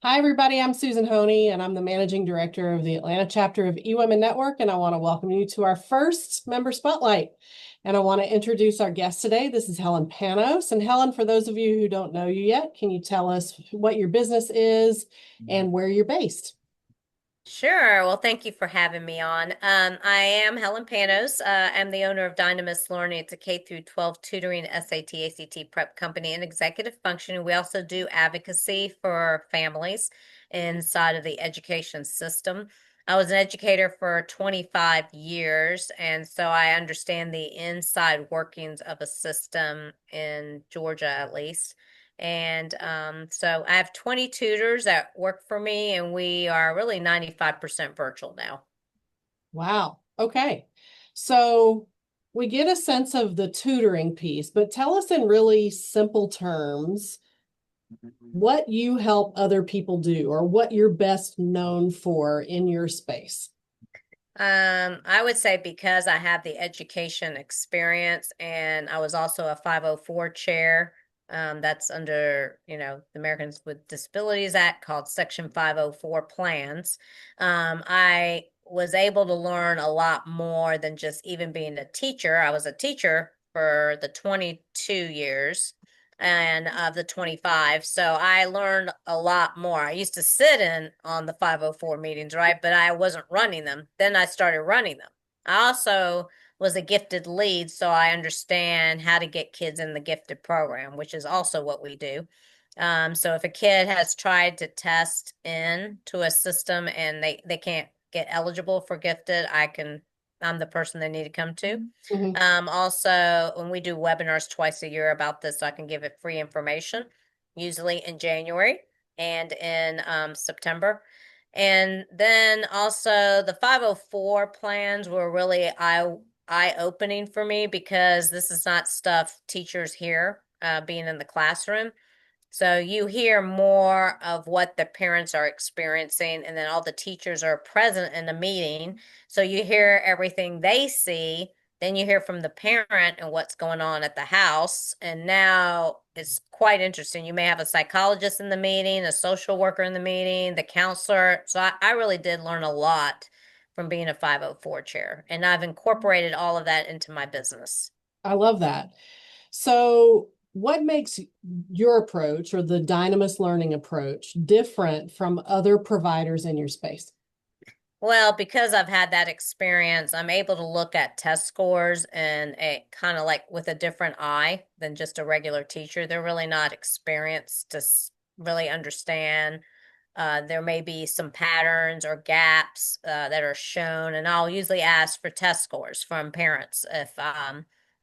Hi, everybody. I'm Susan Honea, and I'm the managing director of the Atlanta chapter of eWomen Network. And I want to welcome you to our first member spotlight. And I want to introduce our guest today. This is Helen Panos. And Helen, for those of you who don't know you yet, can you tell us what your business is and where you're based? Sure. Well, thank you for having me on. I am Helen Panos. I'm the owner of Dynamis Learning. It's a K through 12 tutoring SAT, ACT prep company and executive function. We also do advocacy for families inside of the education system. I was an educator for 25 years, and so I understand the inside workings of a system in Georgia, at least. And so I have 20 tutors that work for me, and we are really 95% virtual now. Wow. Okay. So we get a sense of the tutoring piece, but tell us in really simple terms what you help other people do or what you're best known for in your space. I would say because I have the education experience and I was also a 504 chair. That's under, the Americans with Disabilities Act called Section 504 plans. I was able to learn a lot more than just even being a teacher. I was a teacher for the 22 years and of the 25. So I learned a lot more. I used to sit in on the 504 meetings, right? But I wasn't running them. Then I started running them. I also was a gifted lead, so I understand how to get kids in the gifted program, which is also what we do. So if a kid has tried to test in to a system and they can't get eligible for gifted, I'm the person they need to come to. Mhm. Also, when we do webinars twice a year about this, so I can give it free information, usually in January and in September. And then also the 504 plans were really eye-opening for me because this is not stuff teachers hear being in the classroom. So you hear more of what the parents are experiencing, and then all the teachers are present in the meeting. So you hear everything they see, then you hear from the parent and what's going on at the house. And now it's quite interesting. You may have a psychologist in the meeting, a social worker in the meeting, the counselor. So I really did learn a lot from being a 504 chair, and I've incorporated all of that into my business. I love that. So, what makes your approach or the Dynamis Learning approach different from other providers in your space? Well, because I've had that experience, I'm able to look at test scores and a kind of like with a different eye than just a regular teacher. They're really not experienced to really understand. There may be some patterns or gaps that are shown, and I'll usually ask for test scores from parents if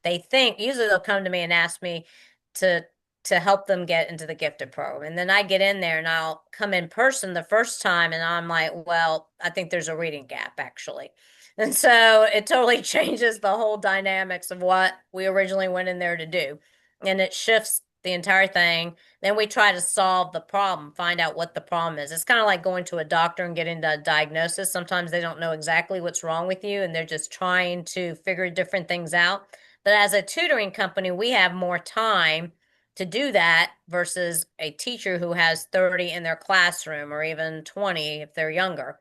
they think. Usually, they'll come to me and ask me to to help them get into the gifted program. And then I get in there and I'll come in person the first time and I'm like, well, I think there's a reading gap actually. And so it totally changes the whole dynamics of what we originally went in there to do. And it shifts the entire thing. Then we try to solve the problem, find out what the problem is. It's kind of like going to a doctor and getting a diagnosis. Sometimes they don't know exactly what's wrong with you and they're just trying to figure different things out. But as a tutoring company, we have more time to do that versus a teacher who has 30 in their classroom or even 20 if they're younger.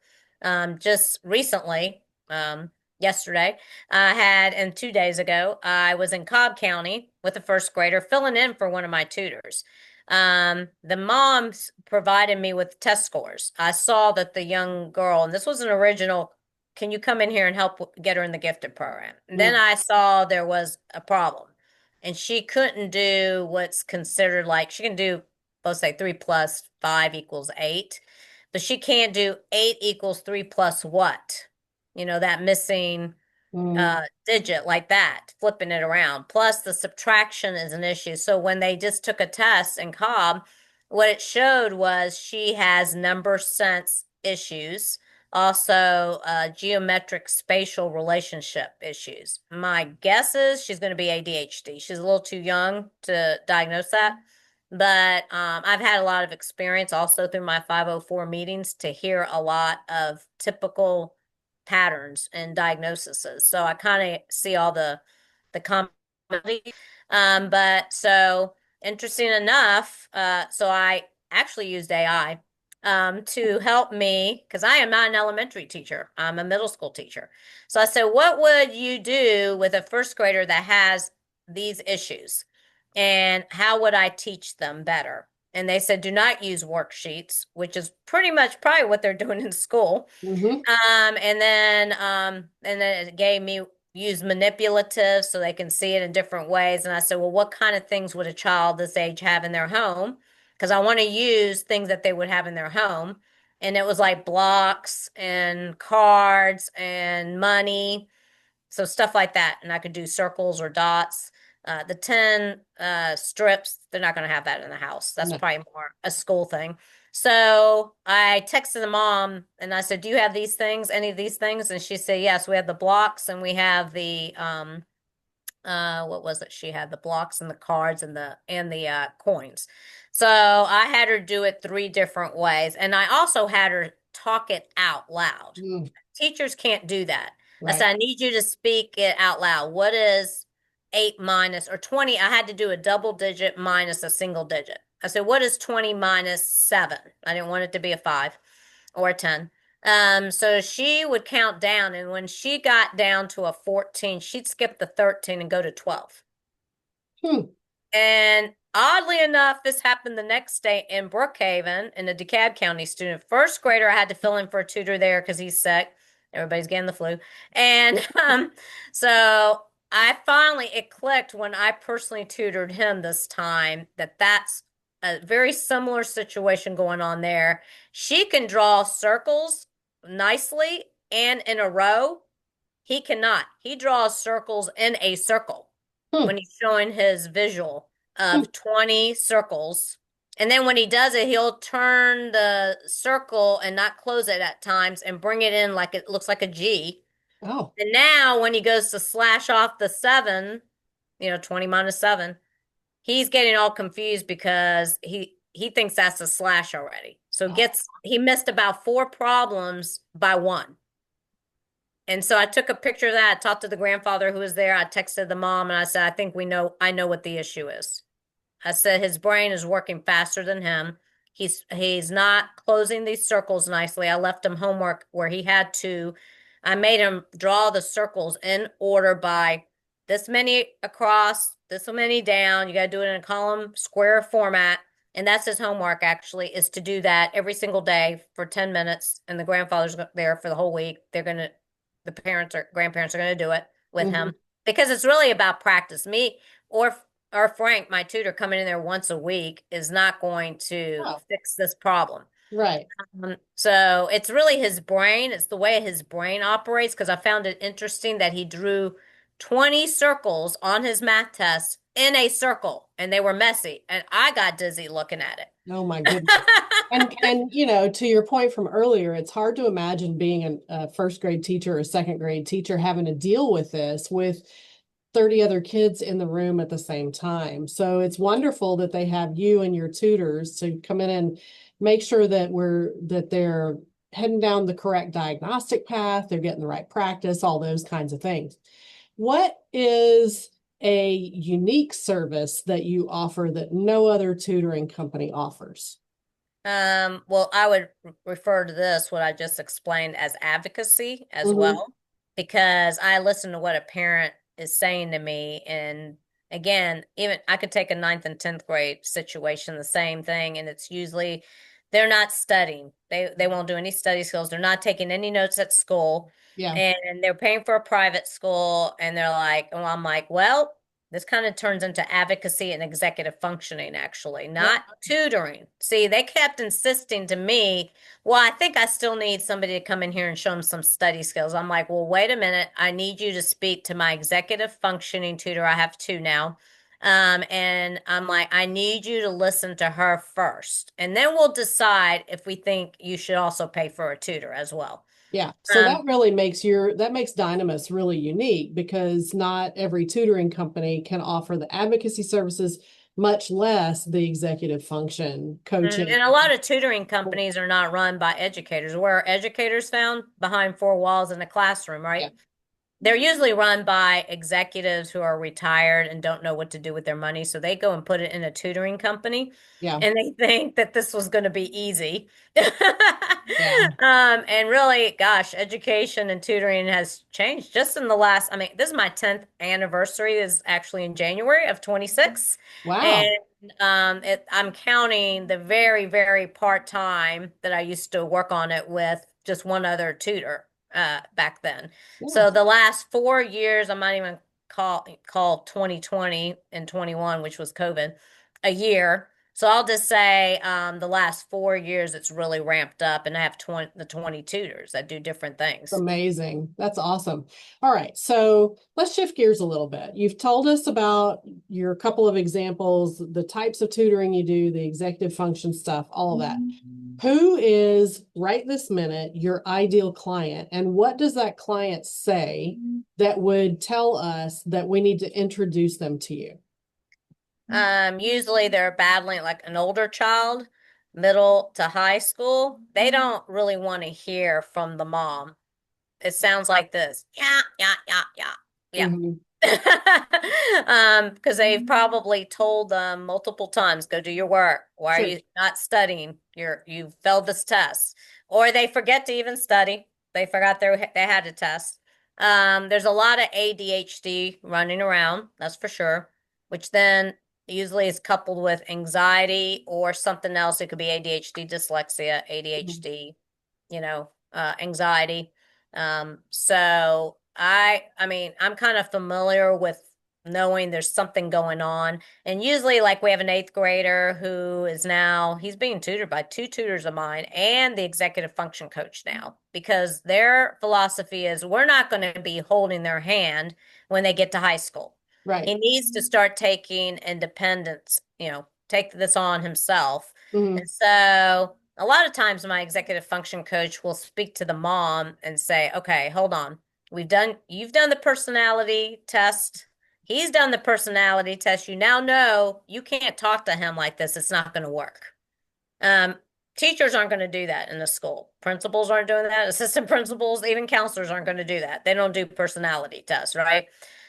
Just recently, yesterday, I had, and 2 days ago, I was in Cobb County with a first grader filling in for one of my tutors. The moms provided me with test scores. I saw that the young girl, and this was an original, can you come in here and help get her in the gifted program? And then Mm, I saw there was a problem and she couldn't do what's considered like she can do both say 3 plus 5 equals 8, but she can't do 8 equals 3 plus what? That missing mm, digit like that, flipping it around. Plus the subtraction is an issue. So when they just took a test in Cobb, what it showed was she has number sense issues, also geometric spatial relationship issues. My guess is she's going to be ADHD. She's a little too young to diagnose that. But I've had a lot of experience also through my 504 meetings to hear a lot of typical patterns and diagnoses. So I kind of see all the comedy. But so interesting enough, so I actually used AI to help me because I am not an elementary teacher. I'm a middle school teacher. So I said, what would you do with a first grader that has these issues? And how would I teach them better? And they said, do not use worksheets, which is pretty much probably what they're doing in school. Mm-hmm. And then it gave me use manipulative so they can see it in different ways. And I said, well, what kind of things would a child this age have in their home? Because I want to use things that they would have in their home. And it was like blocks and cards and money. So stuff like that. And I could do circles or dots. The 10 strips, they're not going to have that in the house. That's No. probably more a school thing. So I texted the mom and I said, do you have these things, any of these things? And she said, yes, we have the blocks and we have the what was it? She had the blocks and the cards and the coins. So I had her do it three different ways. And I also had her talk it out loud. Mm, Teachers can't do that. I right. said, I need you to speak it out loud. What is 8 minus or 20? I had to do a double digit minus a single digit. I said, what is 20 minus 7? I didn't want it to be a 5 or a 10. So she would count down, and when she got down to a 14, she'd skip the 13 and go to 12. Hmm. And oddly enough, this happened the next day in Brookhaven in a DeKalb County student. First grader, I had to fill in for a tutor there because he's sick. Everybody's getting the flu. And so it clicked when I personally tutored him this time that that's a very similar situation going on there. She can draw circles nicely and in a row. He cannot. He draws circles in a circle Hmm. when he's showing his visual Hmm. of 20 circles. And then when he does it, he'll turn the circle and not close it at times and bring it in like it looks like a G. Oh. And now when he goes to slash off the 7, 20 minus 7, he's getting all confused because he thinks that's a slash already. So Oh. he missed about 4 problems by 1. And so I took a picture of that, talked to the grandfather who was there. I texted the mom and I said, I know what the issue is. I said his brain is working faster than him. He's not closing these circles nicely. I left him homework where he had to. I made him draw the circles in order by this many across, this many down. You got to do it in a column square format. And that's his homework actually is to do that every single day for 10 minutes. And the grandfather's there for the whole week. The parents or grandparents are going to do it with Hmm. him because it's really about practice. Me or Frank, my tutor, coming in there once a week is not going to Oh, fix this problem. right. So it's really his brain. It's the way his brain operates because I found it interesting that he drew 20 circles on his math test in a circle and they were messy. And I got dizzy looking at Oh my it. goodness. And to your point from earlier, it's hard to imagine being a first grade teacher or a second grade teacher having to deal with this with 30 other kids in the room at the same time. So it's wonderful that they have you and your tutors to come in and make sure that they're heading down the correct diagnostic path, they're getting the right practice, all those kinds of things. What is a unique service that you offer that no other tutoring company offers? Well, I would refer to this, what I just explained, as advocacy as Hmm. well, because I listen to what a parent is saying to me. And again, even I could take a ninth and 10th grade situation, the same thing, and it's usually they're not studying. They won't do any study skills. They're not taking any notes at school, Yeah. and they're paying for a private school, and they're like, well, I'm like, well, this kind of turns into advocacy and executive functioning, actually, Yep. not tutoring. See, they kept insisting to me, well, I think I still need somebody to come in here and show them some study skills. I'm like, well, wait a minute. I need you to speak to my executive functioning tutor. I have 2 now. And I'm like, I need you to listen to her first. And then we'll decide if we think you should also pay for a tutor as well. Yeah. So Um, that makes Dynamis really unique because not every tutoring company can offer the advocacy services, much less the executive function coaching. And a lot of tutoring companies are not run by educators. Where are educators found? Behind 4 walls in a classroom, Yeah. right? they're usually run by executives who are retired and don't know what to do with their money. So they go and put it in a tutoring company Yeah. and they think that this was going to be easy. Yeah. And really, gosh, education and tutoring has changed just in the last, I mean, this is my 10th anniversary is actually in January of 26. And Wow. I'm counting the very, very part-time that I used to work on it with just one other tutor back then. Yeah. So the last 4 years, I might even call 2020 and 21, which was COVID, a year. So I'll just say the last 4 years it's really ramped up, and I have 20 tutors that do different things. Amazing. That's awesome. All right. So let's shift gears a little bit. You've told us about your couple of examples, the types of tutoring you do, the executive function stuff, all of that. Who is right this minute your ideal client? And what does that client say that would tell us that we need to introduce them to you? Usually they're battling like an older child, middle to high school. They don't really want to hear from the mom. It sounds like this. Yeah, yeah, yeah, yeah. Yeah. Mhm. Because they've probably told them multiple times, go do your work. Why are Sure. you not studying? You failed this test. Or they forget to even study. They forgot they had a test. There's a lot of ADHD running around, that's for sure, which then usually is coupled with anxiety or something else. It could be ADHD, dyslexia, Mhm. ADHD, anxiety. So I mean, I'm kind of familiar with knowing there's something going on. And usually, like, we have an eighth grader who is now, he's being tutored by two tutors of mine and the executive function coach now, because their philosophy is we're not going to be holding their hand when they get to high school. He Right. needs to start taking independence, take this on himself. Mhm. And so a lot of times my executive function coach will speak to the mom and say, okay, hold on. You've done the personality test. He's done the personality test. You now know you can't talk to him like this. It's not going to work. Um, Teachers aren't going to do that in the school. Principals aren't doing that. Assistant principals, even counselors aren't going to do that. They don't do personality tests, right?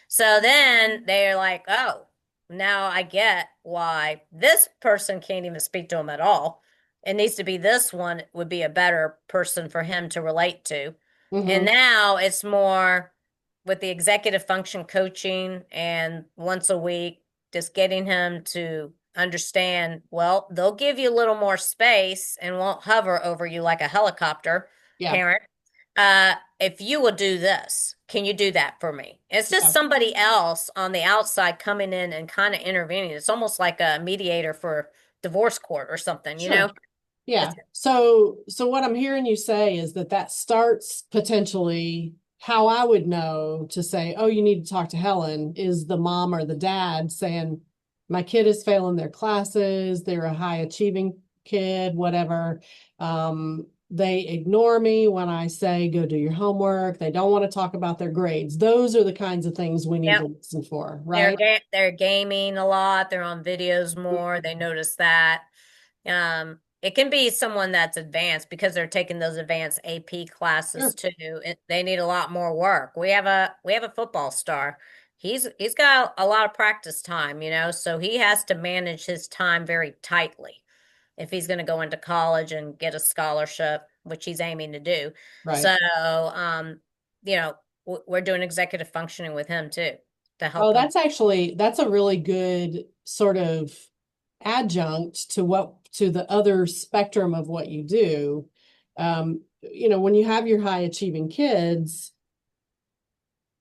So then they're like, oh, now I get why this person can't even speak to him at all. It needs to be this one would be a better person for him to relate to. And Mhm. now it's more with the executive function coaching and once a week, just getting him to understand, well, they'll give you a little more space and won't hover over you like a helicopter Yeah. parent. If you will do this, can you do that for me? It's just Yeah. somebody else on the outside coming in and kind of intervening. It's almost like a mediator for divorce court or something, you Sure. know? Yeah. It's, So what I'm hearing you say is that that starts potentially how I would know to say, oh, you need to talk to Helen is the mom or the dad saying, my kid is failing their classes. They're a high achieving kid, whatever. They ignore me when I say, go do your homework. They don't want to talk about their grades. Those are the kinds of things we need to yep. listen for, They're right? they're gaming a lot. They're on videos more. They notice that. It can be someone that's advanced because they're taking those advanced AP classes Sure. too. They need a lot more work. We have a football star. He's got a lot of practice time, so he has to manage his time very tightly if he's going to go into college and get a scholarship, which he's aiming to do. Right. So, you know, we're doing executive functioning with him too to Oh, help him. that's a really good sort of adjunct to the other spectrum of what you do. When you have your high achieving kids,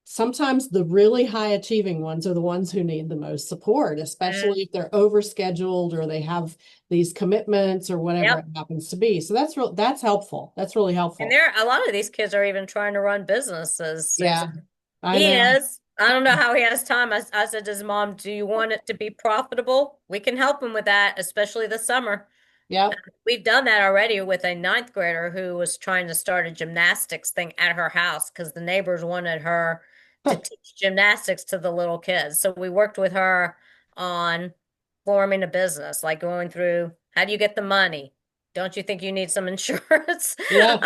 sometimes the really high achieving ones are the ones who need the most support, Mm, especially if they're overscheduled or they have these commitments or whatever yep. it happens to be. So that's helpful. That's really And helpful. there, a lot of these kids are even trying to run businesses, Yeah, Susan. I He know. is. I don't know how he has time. I said to his mom, do you want it to be profitable? We can help him with that, especially this summer. Yep. We've done that already with a ninth grader who was trying to start a gymnastics thing at her house because the neighbors wanted her to teach gymnastics to the little kids. So we worked with her on forming a business, like going through how do you get the money? Don't you think you need some insurance? Yeah.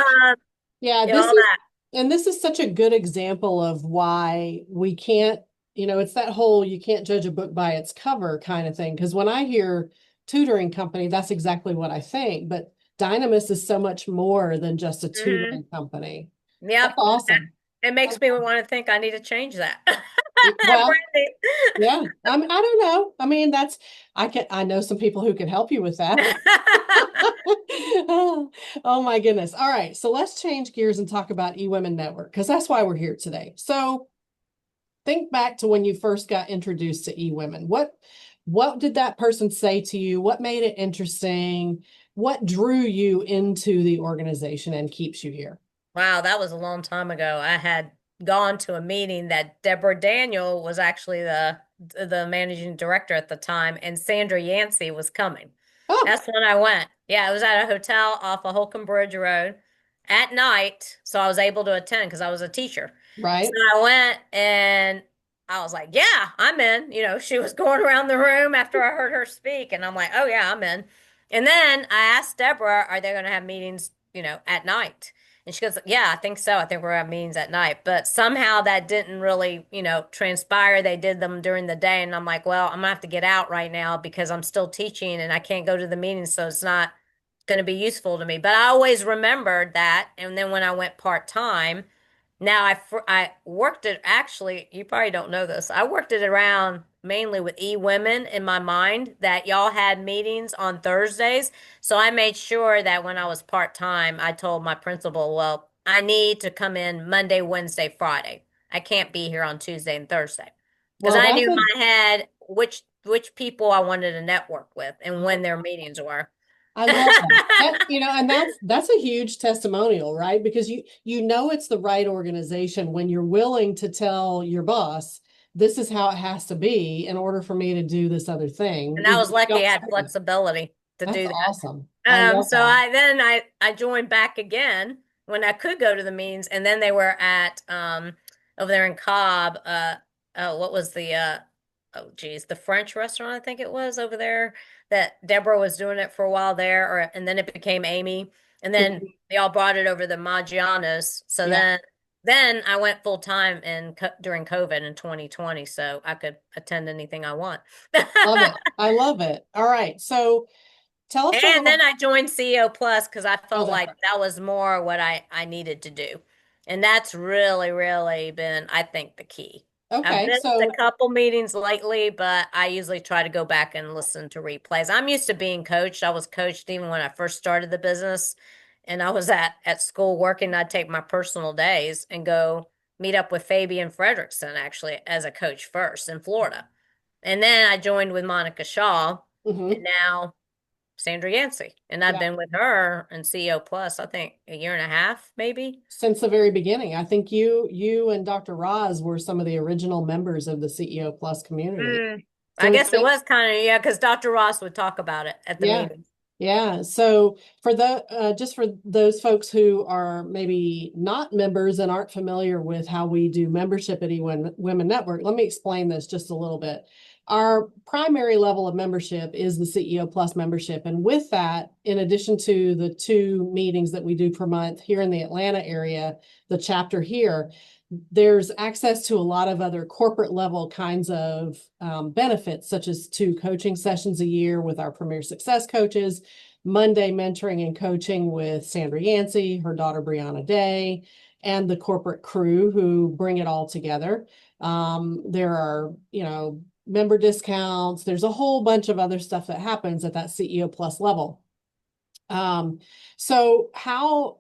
Yeah, All that. And this is such a good example of why we can't, it's that whole you can't judge a book by its cover kind of thing. Because when I hear tutoring company, that's exactly what I think. But Dynamis is so much more than just a Hmm. tutoring company. That's Yep. awesome. It makes me want to think I need to change that. Well, Brandy. yeah, I don't know. I mean, I know some people who can help you with that. Oh my goodness. All right. So let's change gears and talk about eWomen Network because that's why we're here today. So think back to when you first got introduced to eWomen. What did that person say to you? What made it interesting? What drew you into the organization and keeps you here? Wow, that was a long time ago. I had gone to a meeting that Deborah Daniel was actually the managing director at the time, and Sandra Yancey was coming. Oh, That's when I went. Yeah, it was at a hotel off of Holcomb Bridge Road at night, so I was able to attend because I was a teacher. So right. I went and I was like, "Yeah, I'm in." You know, she was going around the room after I heard her speak, and I'm like, "Oh yeah, I'm in." And then I asked Deborah, "Are they going to have meetings, at night?" And she goes, "Yeah, I think so. I think we're having meetings at night." But somehow that didn't really, transpire. They did them during the day. And I'm like, well, I'm gonna have to get out right now because I'm still teaching and I can't go to the meetings. So it's not going to be useful to me. But I always remembered that. And then when I went part-time, now I worked it actually, you probably don't know this. I worked it around mainly with eWomen in my mind that y'all had meetings on Thursdays. So I made sure that when I was part-time, I told my principal, well, I need to come in Monday, Wednesday, Friday. I can't be here on Tuesday and Thursday. Because Well, I knew in my head which people I wanted to network with and when their meetings were. I love that. And that's a huge testimonial, right? Because you know it's the right organization when you're willing to tell your boss, this is how it has to be in order for me to do this other thing. And I was You lucky don't I had skip it. flexibility to That's do that. awesome. I love So that. I joined back again when I could go to the meetings, and then they were at over there in Cobb. What was the oh geez, the French restaurant I think it was over there that Deborah was doing it for a while there, or and then it became Amy, and then Mhm. they all brought it over to Maggiano's. So Yeah, then I went full time in during COVID in 2020, so I could attend anything I want. love it. I love it. All right. So tell us a And then little. I joined CEO Plus because I Oh, felt that's like right. that was more what I needed to do. And that's really, really been, I think, the key. I've Okay. missed a So, couple meetings lately, but I usually try to go back and listen to replays. I'm used to being coached. I was coached even when I first started the business. And I was at school working. I'd take my personal days and go meet up with Fabian Frederickson, actually, as a coach first in Florida. And then I joined with Monica Shaw. And mhm. now Sandra Yancey. And I've Yeah, been with her in CEO Plus, I think a year and a half, maybe. since the very beginning. I think you and Dr. Roz were some of the original members of the CEO Plus community. Mm. I So guess it was kind of, yeah, because Dr. Ross would talk about it at the yeah. meetings. Yeah. So just for those folks who are maybe not members and aren't familiar with how we do membership at eWomen Network, let me explain this just a little bit. Our primary level of membership is the CEO Plus membership. And with that, in addition to the 2 meetings that we do per month here in the Atlanta area, the chapter here, there's access to a lot of other corporate level kinds of benefits, such as 2 coaching sessions a year with our Premier Success coaches, Monday mentoring and coaching with Sandra Yancey, her daughter Brianna Day, and the corporate crew who bring it all together. There are, member discounts. There's a whole bunch of other stuff that happens at that CEO Plus level. Um, so how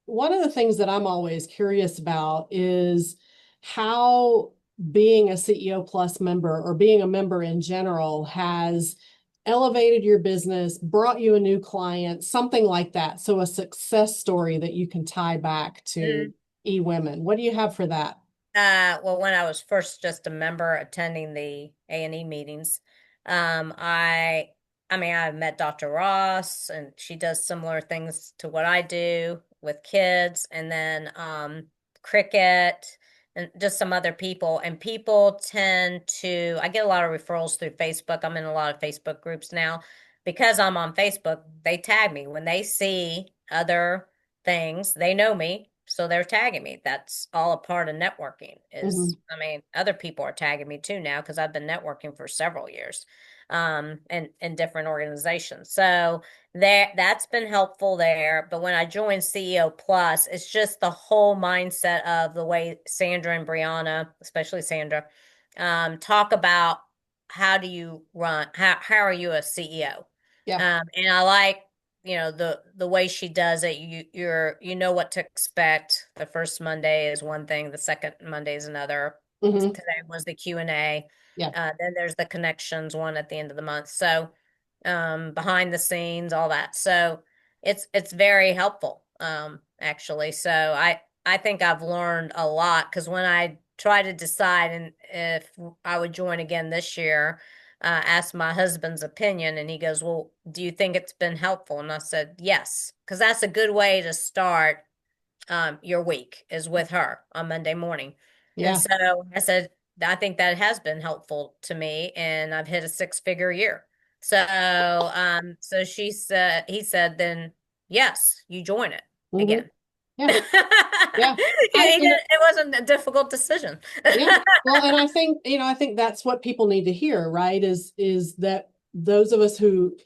one of the things that I'm always curious about is how being a CEO Plus member or being a member in general has elevated your business, brought you a new client, something like that. So a success story that you can tie back to Mm. eWomen. What do you have for that? Well, when I was first just a member attending the A&E meetings, um, I, I mean, I met Dr. Ross, and she does similar things to what I do with kids, and then cricket, and just some other people. And people tend to, I get a lot of referrals through Facebook. I'm in a lot of Facebook groups now because I'm on Facebook. They tag me when they see other things. They know me So they're tagging me. That's all a part of networking Hmm. is, I mean, other people are tagging me too now because I've been networking for several years, in different organizations. So that's been helpful there. But when I joined CEO Plus, it's just the whole mindset of the way Sandra and Brianna, especially Sandra, talk about how do you run, how are you a CEO? Yeah. And I like, the way she does it. You know what to expect. The first Monday is one thing, the second Monday is another. Hmm. Today was the Q&A. Yeah. Then there's the connections one at the end of the month. So behind the scenes, all that. So it's very helpful, actually. So I think I've learned a lot because when I try to decide and if I would join again this year, asked my husband's opinion, and he goes, "Well, do you think it's been helpful?" And I said, "Yes," because that's a good way to start your week is with her on Monday morning. And Yeah. so I said, I think that has been helpful to me, and I've hit a six-figure year. So he said, then yes, you join it Hmm. again. Yeah. Yeah. It wasn't a difficult decision. Yeah. Well, and I think, I think that's what people need to hear, right? Is that those of us who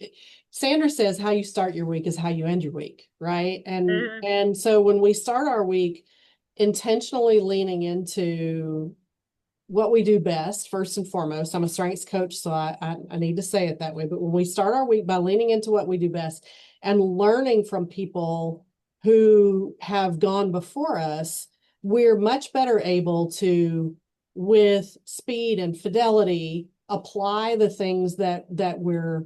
Sandra says how you start your week is how you end your week, right? And Mhm. and so when we start our week intentionally leaning into what we do best, first and foremost. I'm a strengths coach, so I need to say it that way. But when we start our week by leaning into what we do best and learning from people who have gone before us, we're much better able to, with speed and fidelity, apply the things that we're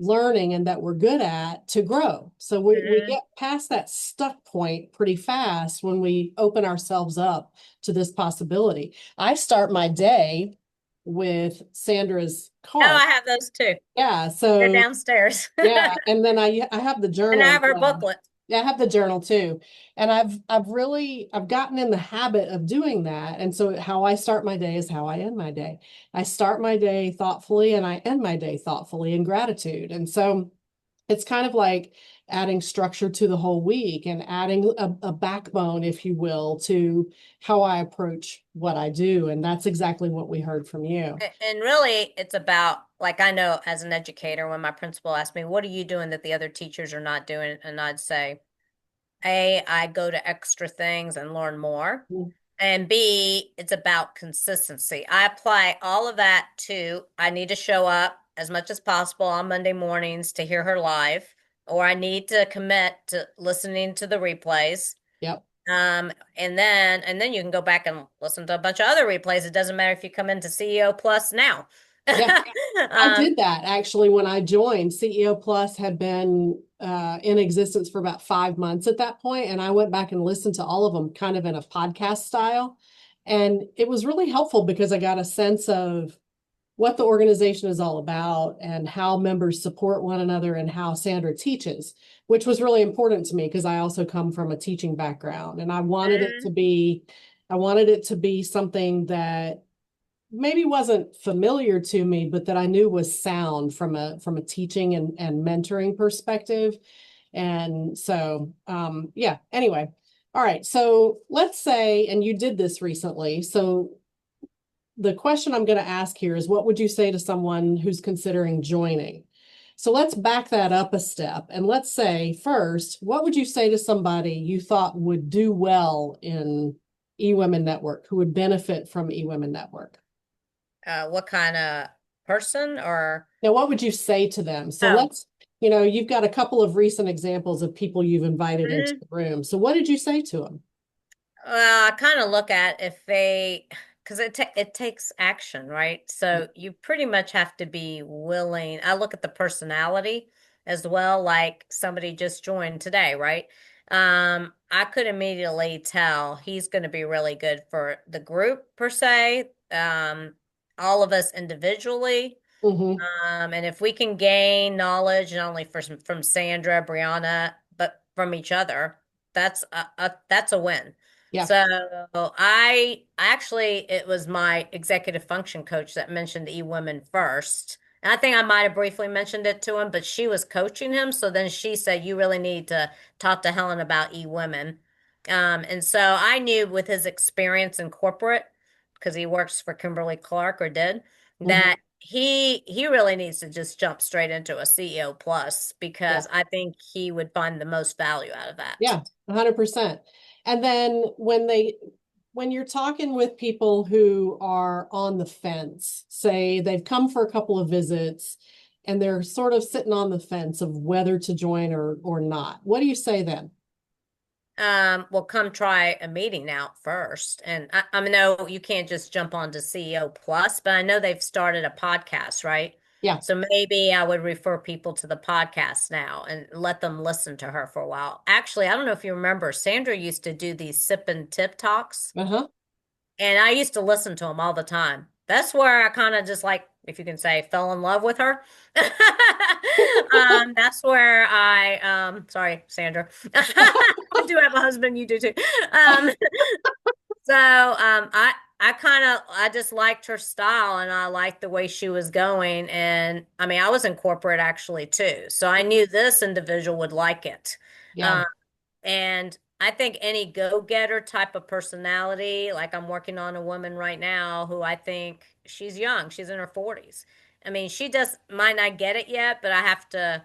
learning and that we're good at to grow. So we Mhm. get past that stuck point pretty fast when we open ourselves up to this possibility. I start my day with Sandra's Oh, card. I have those too. Yeah, They're so downstairs. yeah, and then I have the And I journal as have her well. booklet. Yeah, I have the journal too. And I've gotten in the habit of doing that. And so how I start my day is how I end my day. I start my day thoughtfully and I end my day thoughtfully in gratitude. And so it's kind of like adding structure to the whole week and adding a backbone, if you will, to how I approach what I do. And that's exactly what we heard from you. And really, it's about, like, I know as an educator, when my principal asked me, "What are you doing that the other teachers are not doing?" And I'd say, A, I go to extra things and learn more. And B, it's about consistency. I apply all of that to I need to show up as much as possible on Monday mornings to hear her live, or I need to commit to listening to the replays. Yep. And then you can go back and listen to a bunch of other replays. It doesn't matter if you come into CEO Plus now. Yeah. I um, did that actually when I joined. CEO Plus had been in existence for about 5 months at that point, and I went back and listened to all of them kind of in a podcast style. And it was really helpful because I got a sense of what the organization is all about and how members support one another and how Sandra teaches, which was really important to me because I also come from a teaching background and mhm. I wanted it to be something that maybe wasn't familiar to me, but that I knew was sound from a teaching and mentoring perspective. And so yeah, anyway. All right. So let's say, and you did this recently. So the question I'm going to ask here is what would you say to someone who's considering joining? So let's back that up a step. And let's say first, what would you say to somebody you thought would do well in eWomen Network, who would benefit from eWomen Network? What kind of person or Now, what would you say to them? So oh, let's, you've got a couple of recent examples of people you've invited into mhm. the room. So what did you say to them? I kind of look at if they, because it takes action, right? So you pretty much have to be willing. I look at the personality as well, like somebody just joined today, right? I could immediately tell he's going to be really good for the group per se, all of us individually. Mm-hmm. And if we can gain knowledge not only from Sandra, Brianna, but from each other, that's a win. Yeah. So I actually it was my executive function coach that mentioned eWomen first. And I think I might have briefly mentioned it to him, but she was coaching him. So then she said, "You really need to talk to Helen about eWomen." And so I knew with his experience in corporate, because he works for Kimberly Clark or did, Hmm. that he really needs to just jump straight into a CEO plus Yeah. because I think he would find the most value out of that. Yeah, 100%. And then when you're talking with people who are on the fence, say they've come for a couple of visits and they're sort of sitting on the fence of whether to join or not, what do you say then? Well, come try a meeting out first. And I know you can't just jump onto CEO Plus, but I know they've started a podcast, right? Yeah. So maybe I would refer people to the podcast now and let them listen to her for a while. Actually, I don't know if you remember, Sandra used to do these sip and tip talks, Uh-huh. and I used to listen to them all the time. That's where I kind of just like, if you can say, fell in love with her. That's where sorry, Sandra. I do have a husband, you do too. Um, I just liked her style and I liked the way she was going. And I mean, I was in corporate actually too. So I knew this individual would like it. Yeah. Um, and I think any go-getter type of personality, like I'm working on a woman right now who I think she's young, she's in her 40s. I mean, she just might not get it yet, but I have to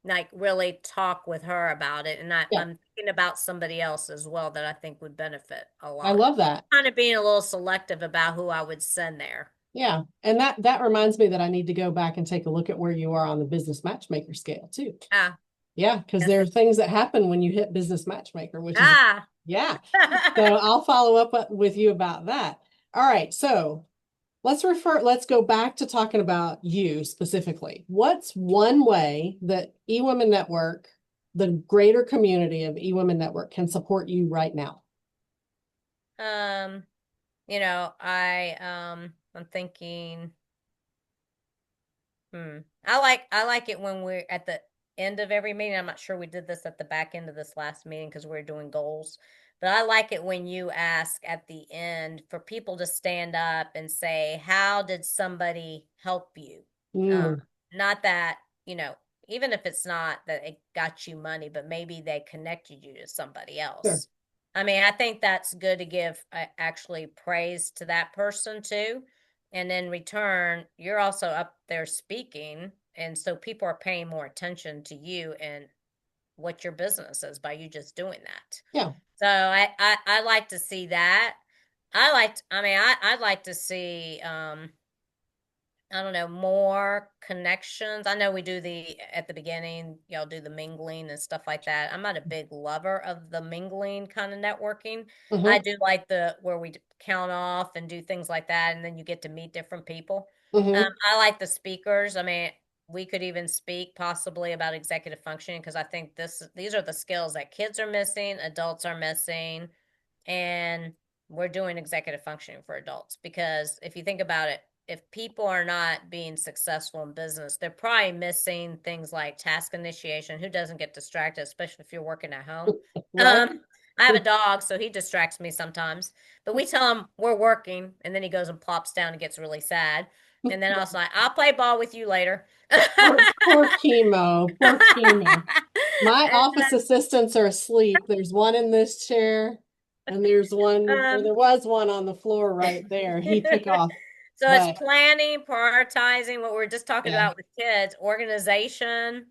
like really talk with her about it. And Yeah. I'm thinking about somebody else as well that I think would benefit a I lot. love that. Kind of being a little selective about who I would send there. Yeah. And that reminds me that I need to go back and take a look at where you are on the business matchmaker scale too. Ah, Yeah, because yes. there are things that happen when you hit business matchmaker, which is, Ah. yeah. So I'll follow up with you about that. All right. So let's go back to talking about you specifically. What's one way that eWomen Network, the greater community of eWomen Network, can support you right now? um, I'm thinking. I like it when we're at the end of every meeting. I'm not sure we did this at the back end of this last meeting because we're doing goals. But I like it when you ask at the end for people to stand up and say, "How did somebody help you?" Um, Mm, not that, even if it's not that it got you money, but maybe they connected you to somebody sure. else. I mean, I think that's good to give actually praise to that person too. And in return, you're also up there speaking. And so people are paying more attention to you and what your business is by you just doing that. Yeah. So I like to see that. I'd like to see, I don't know, more connections. I know we do at the beginning, y'all do the mingling and stuff like that. I'm not a big lover of the mingling kind of networking. I Mm-hmm. do like where we count off and do things like that, and then you get to meet different people. Mm-hmm. I like the speakers. I mean, we could even speak possibly about executive functioning because I think these are the skills that kids are missing, adults are missing, and we're doing executive functioning for adults because if you think about it, if people are not being successful in business, they're probably missing things like task initiation. Who doesn't get distracted, especially if you're working at home? Right. I have a dog, so he distracts me sometimes. But we tell him we're working, and then he goes and plops down and gets really sad. And then I was like, I'll play ball with you later. Poor chemo. Poor chemo. My And office assistants are asleep. There's one in this chair, and there's one, or um, there was one on the floor right there. He took off, So it's but planning, prioritizing what we're just talking yeah. about with kids, organization.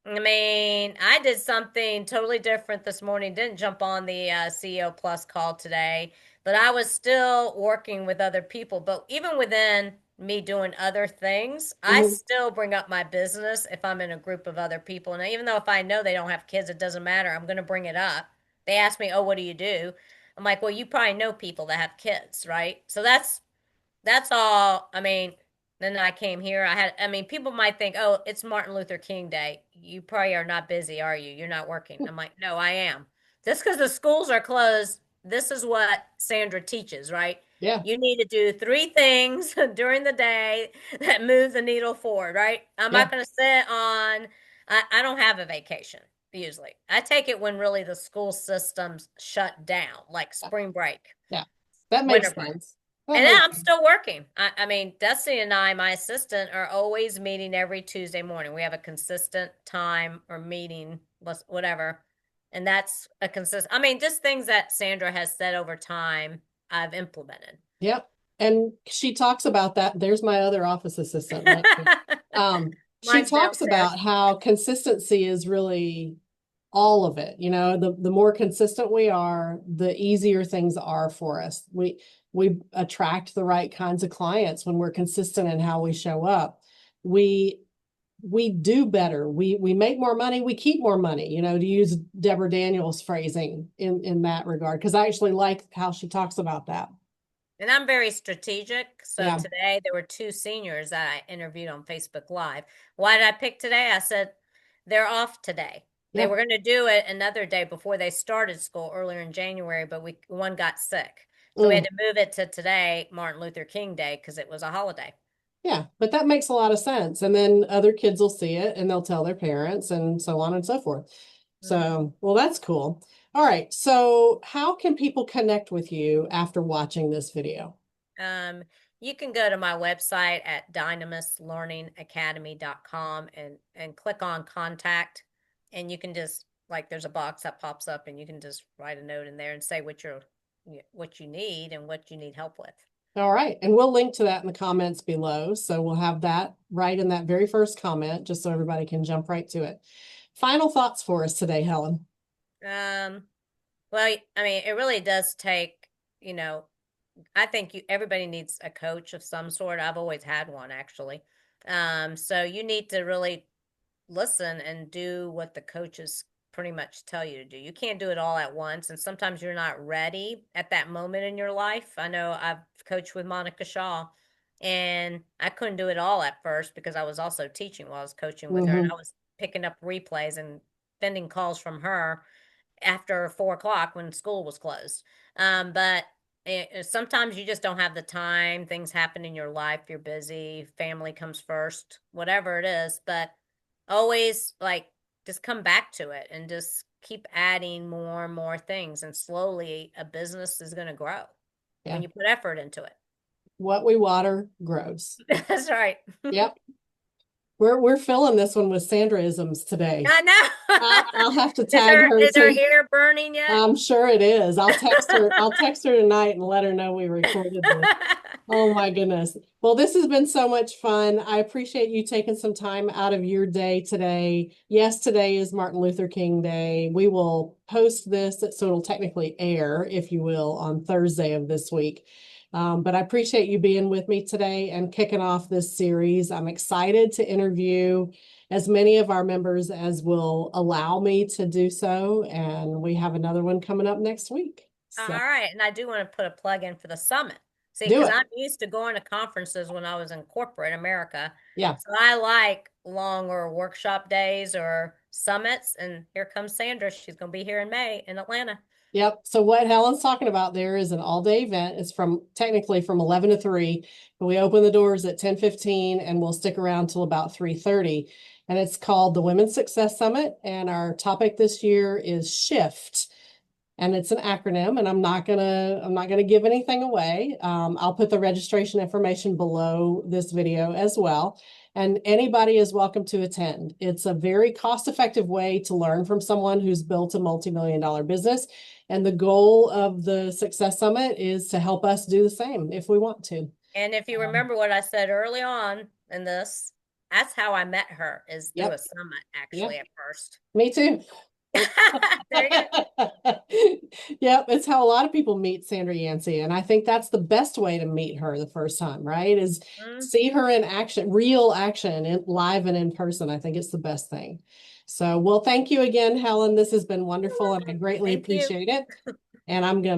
I mean, I did something totally different this morning. Didn't jump on the CEO Plus call today, but I was still working with other people. But even within me doing other things, I Hmm. still bring up my business if I'm in a group of other people. And even though if I know they don't have kids, it doesn't matter. I'm going to bring it up. They ask me, "Oh, what do you do?" I'm like, "Well, you probably know people that have kids, right?" So that's all. I mean, then I came here. I mean, people might think, oh, it's Martin Luther King Day. You probably are not busy, are you? You're not working. I'm like, no, I am. Just because the schools are closed, this is what Sandra teaches, right? Yeah. You need to do three things during the day that move the needle forward, right? I'm Yeah. not going to sit on, I don't have a vacation usually. I take it when really the school systems shut down, like spring break, Yeah. That makes winter break. sense. That And then makes I'm sense. still working. I mean, Destiny and I, my assistant, are always meeting every Tuesday morning. We have a consistent time or meeting, whatever. And that's a consistent, I mean, just things that Sandra has said over time, I've implemented. Yep. And she talks about that. There's my other office assistant, right? She Mine's talks downstairs. about how consistency is really all of it. You know, the more consistent we are, the easier things are for us. We attract the right kinds of clients when we're consistent in how we show up. We we do better. We make more money, we keep more money, you know, to use Deborah Daniels' phrasing in that regard, because I actually like how she talks about that. And I'm very strategic. So Yeah. today there were two seniors that I interviewed on Facebook Live. Why did I pick today? I said, they're off today. They Yeah. were going to do it another day before they started school earlier in January, but one got sick. So we had Mm. to move it to today, Martin Luther King Day, because it was a holiday. Yeah, but that makes a lot of sense. And then other kids will see it and they'll tell their parents and so on and so forth. Mm-hmm. So, well, that's cool. All right. So, how can people connect with you after watching this video? Um, you can go to my website at dynamislearningacademy.com and click on contact, and you can just like there's a box that pops up and you can just write a note in there and say what you need and what you need help with. All right. And we'll link to that in the comments below. So, we'll have that right in that very first comment, just so everybody can jump right to it. Final thoughts for us today, Helen. Um, well, I mean, it really does take, you know, I think everybody needs a coach of some sort. I've always had one actually. So you need to really listen and do what the coaches pretty much tell you to do. You can't do it all at once, and sometimes you're not ready at that moment in your life. I know I've coached with Monica Shaw, and I couldn't do it all at first because I was also teaching while I was coaching with her, and Mm-hmm. I was picking up replays and sending calls from her after 4 o'clock when school was closed. But sometimes you just don't have the time. Things happen in your life. You're busy. Family comes first, whatever it is. But always like just come back to it and just keep adding more and more things. And slowly a business is going to grow when Yeah. you put effort into it. What we water grows. That's right. Yep. We're filling this one with Sandraisms today. I know. I'll have to is tag her her is her too. hair burning yet? I'm sure it is. I'll text her. I'll text her tonight and let her know we recorded this. Oh my goodness. Well, this has been so much fun. I appreciate you taking some time out of your day today. Yes, today is Martin Luther King Day. We will post this, so it'll technically air, if you will, on Thursday of this week. But I appreciate you being with me today and kicking off this series. I'm excited to interview as many of our members as will allow me to do so. And we have another one coming up next week. All So right. And I do want to put a plug in for the summit. See, do because it. I'm used to going to conferences when I was in corporate America. Yeah. So I like longer workshop days or summits. And here comes Sandra. She's going to be here in May in Atlanta. Yep. So what Helen's talking about there is an all-day event. It's from technically from 11 to 3, but we open the doors at 10:15 and we'll stick around till about 3:30. And it's called the Women's Success Summit. And our topic this year is shift. And it's an acronym, and I'm not gonna give anything away. I'll put the registration information below this video as well. And anybody is welcome to attend. It's a very cost-effective way to learn from someone who's built a multi-million-dollar business. And the goal of the Success Summit is to help us do the same if we want to. And if you remember what I said early on in this, that's how I met her is through a Yep, summit yep, actually at first. me too. There you go. Yep, it's how a lot of people meet Sandra Yancey. And I think that's the best way to meet her the first time, right? Is Mm, see her in action, real action, live and in person. I think it's the best thing. So, well, thank you again, Helen. This has been you're wonderful and I welcome. greatly Thank you. appreciate it. And I'm going to